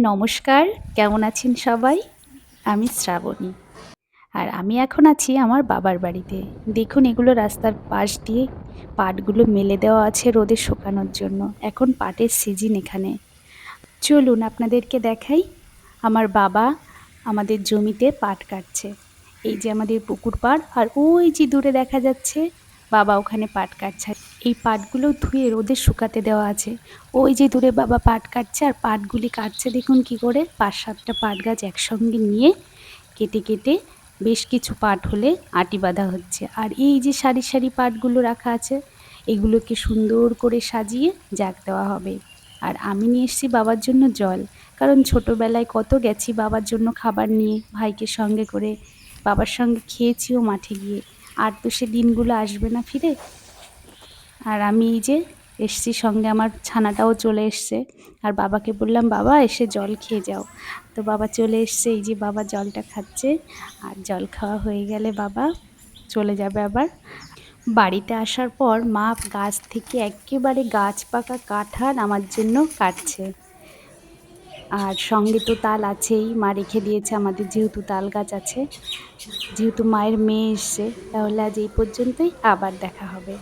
নমস্কার, কেমন আছেন সবাই? আমি শ্রাবণী। আর আমি এখন আছি আমার বাবার বাড়িতে। দেখুন এগুলো রাস্তার পাশ দিয়ে পাটগুলো মেলে দেওয়া আছে রোদে শুকানোর জন্য। এখন পাটের সিজন এখানে। চলুন আপনাদেরকে দেখাই। আমার বাবা আমাদের জমিতে পাট কাটছে। এই যে আমাদের পুকুর পাড় আর ওই যে দূরে দেখা যাচ্ছে বাবা ওখানে পাট কাটছে। এই পাটগুলো ধুয়ে রোদে শুকাতে দেওয়া আছে। ওই যে দূরে বাবা পাট কাটছে আর পাটগুলি কাটছে দেখুন কি করে ৫-৭টা পাট গাছ একসঙ্গে নিয়ে কেটে কেটে বেশ কিছু পাট হলে আটি বাঁধা হচ্ছে। আর এই যে সারি সারি পাটগুলো রাখা আছে এগুলোকে সুন্দর করে সাজিয়ে জাগ দেওয়া হবে। আর আমি নিয়ে এসেছি বাবার জন্য জল, কারণ ছোটোবেলায় কত গেছি বাবার জন্য খাবার নিয়ে ভাইকে সঙ্গে করে, বাবার সঙ্গে খেয়েছিও মাঠে গিয়ে। আর তো সে দিনগুলো আসবে না ফিরে। আর আমি এই যে এসছি, সঙ্গে আমার ছানাটাও চলে এসছে। আর বাবাকে বললাম বাবা এসে জল খেয়ে যাও। তো বাবা চলে এসছে, এই যে বাবা জলটা খাচ্ছে। আর জল খাওয়া হয়ে গেলে বাবা চলে যাবে আবার। বাড়িতে আসার পর মা গাছ থেকে একেবারে গাছ পাকা কাঁঠাল আমার জন্য কাটছে। আর সঙ্গে তো তাল আছেই, মা রেখে দিয়েছে আমাদের, যেহেতু তাল গাছ আছে। যেহেতু মায়ের মেয়ে এসছে, তাহলে আজ এই পর্যন্তই, আবার দেখা হবে।